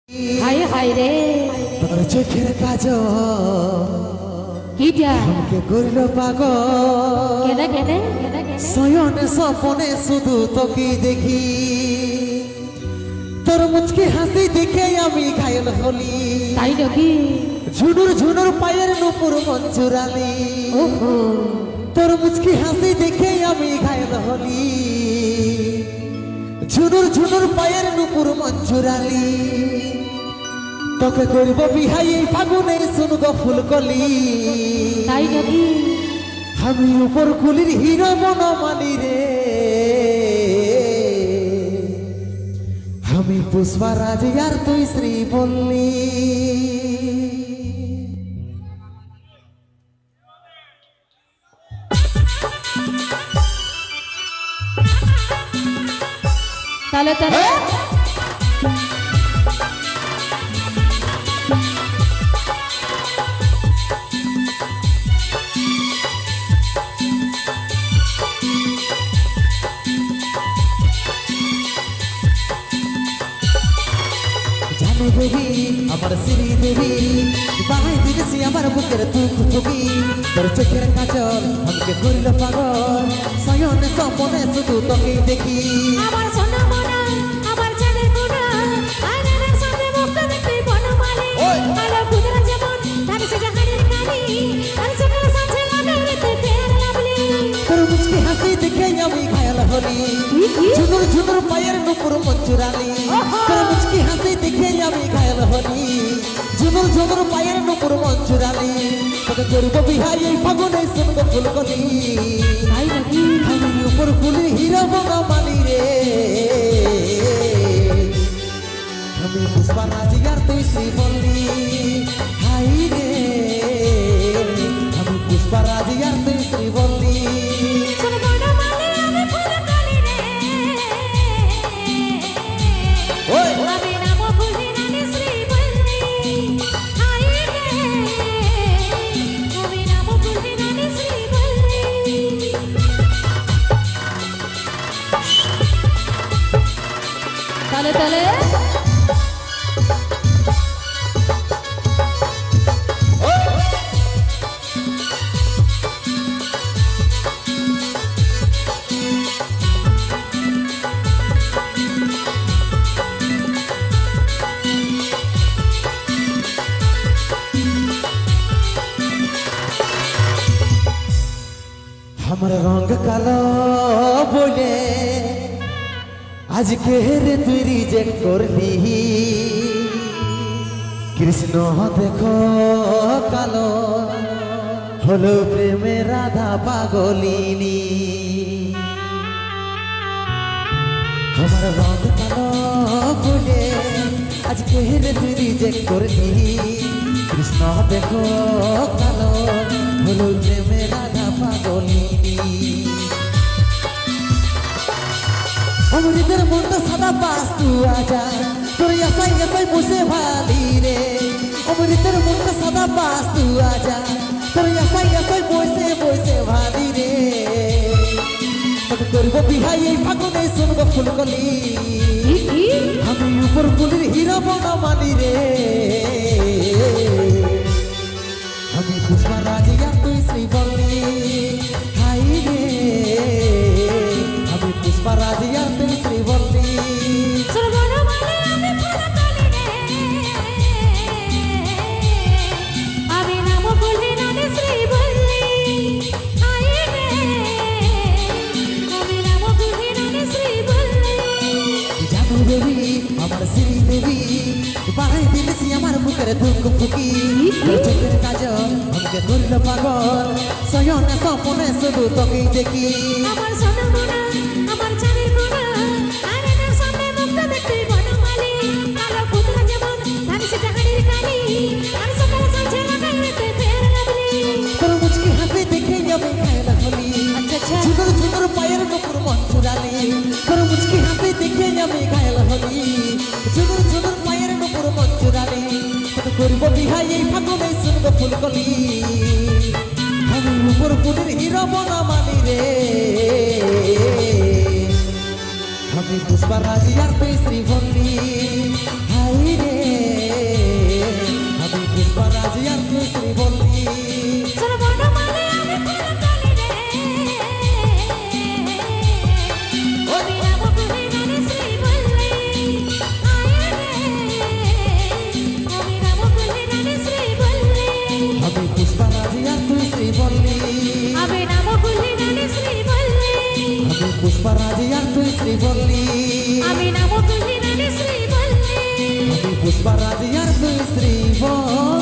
হায় হায় রে তোর চোখের কাজল কিটা আমাকে করিল পাগল কেনে কেনে শয়নে স্বপনে শুধু তোকে দেখি তোর মুচকি হাসি দেখে আমি ঘায়ল হলি তাই নাকি ঝুনুর ঝুনুর পায়ের নুপুর মঞ্জুরালি ওহো তোর মুচকি হাসি দেখে আমি ঘায়ল হলি ঝুনুর ঝুনুর পায়ের নুপুর মঞ্জুরালি তোকে করব বিহাই এই ফাগুনের শুনব ফুলকলি তাই নাকি আমি উপর কুলির হিরো বনমালী রে আমি পুষ্পারাজ আর তুই শ্রী বললি তাহলে তাহলে জানো দেবী আমার শ্রী দেবী বাহাই দিয়েছি আমার বুকের তুক তুকি তোর চোখের কাজল আমাকে করিল পাগল শয়নে স্বপনে শুধু তোকে দেখি আমার সোনা মোনা আমার জানের কোনা আয়নার সামনে মুখটা দেখতে বনমালী আলো কুদরা যেমন ধানি সে জাহানের কানি আর সকাল সাঁঝে লাগে রেতে ফের লাভলি তোর মুচকি হাসি দেখে আমি ঘায়াল হলি ঝুনুর ঝুনুর পায়ের নুপুর মঞ্জুরালি তোর মুচকি হাসি দেখে আমি ঘায়াল হলি ঝুনুর ঝুনুর পায়ের নুপুর মঞ্জুরালি তোকে করব বিহাই এই ফাগুনে শুনবো ফুলকলি তাই নাকি আমি উপর কুলি হিরো বনমালী রে আমি পুষ্পারাজ আর তুই শ্রী বললি হাই রে আমি পুষ্পারাজ আর তুই শ্রী বললি সোনা বনমালী আমি ফুলকলি রে ওই আমি নাম ফুলি রানী শ্রী বললি হাই রে আমি নাম ফুলি রানী শ্রী বললি তালে তালে আমার রঙ কালো বলে আজকে রে তুই রিজেক্ট করলি কৃষ্ণ দেখো কালো হলো প্রেমে রাধা পাগলিনী আমার রঙ কালো বলে আজকে রে তুই রিজেক্ট করলি কৃষ্ণ দেখো কালো হলো প্রেমে রাধা পাগলিনী অমৃতের মনটা সাদা পাস তু আজা তোর এসাই এসাই বসে ভালি রে অমৃতের মনটা সাদা পাস তু আজা তোর এসাই এসাই বসে বসে ভালি রে তোকে করবো বিহাই এই ফাগুনে শুনবো ফুলকলি আমি উপর কুলির হিরো বনমালী রে আমি পুষ্পারাজ আর তুই শ্রী বললি হাই রে আমি পুষ্পারাজ আর তুই শ্রী বললি সোনা বনমালী আমি ফুলকলি রে আমি নাম ফুলি রানী শ্রী বললি হাই রে আমি নাম ফুলি রানী শ্রী বললি জানো দেবী আমার শ্রী দেবী বাহাই দিলেছি আমার বুকের দুঃখ ফুকি তোর চোখের কাজল আমাকে করিল পাগল শয়নে স্বপনে শুধু তোকেই দেখি আমার সোনা মোনা আমার জানের কোনা আয়নার সামনে মুখটা দেখতে বনমালী আলো কুদরা যেমন ধানি সে জাহানের কানি আর সকাল সাঁঝে লাগে রেতে ফের লাভলি তোর মুচকি হাসি দেখে আমি ঘায়ল হলি আচ্ছা ঝুনুর ঝুনুর পায়ের নুপুর মঞ্জুরালি তোর মুচকি হাসি দেখে আমি ঘায়ল হলি ঝুনুর ঝুনুর পায়ের নুপুর মঞ্জুরালি তোকে করব বিহাই এই ফাগুনে শুনবো ফুলকলি আমি উপর কুলির হিরো বনমালী রে আমি পুষ্পারাজ আর তুই শ্রী বললি হাই রে পুষ্পারাজি আর তুই শ্রীবল্লী আমি নামো তুই রানী শ্রীবল্লী আমি পুষ্পারাজি আর তুই শ্রীবল্লী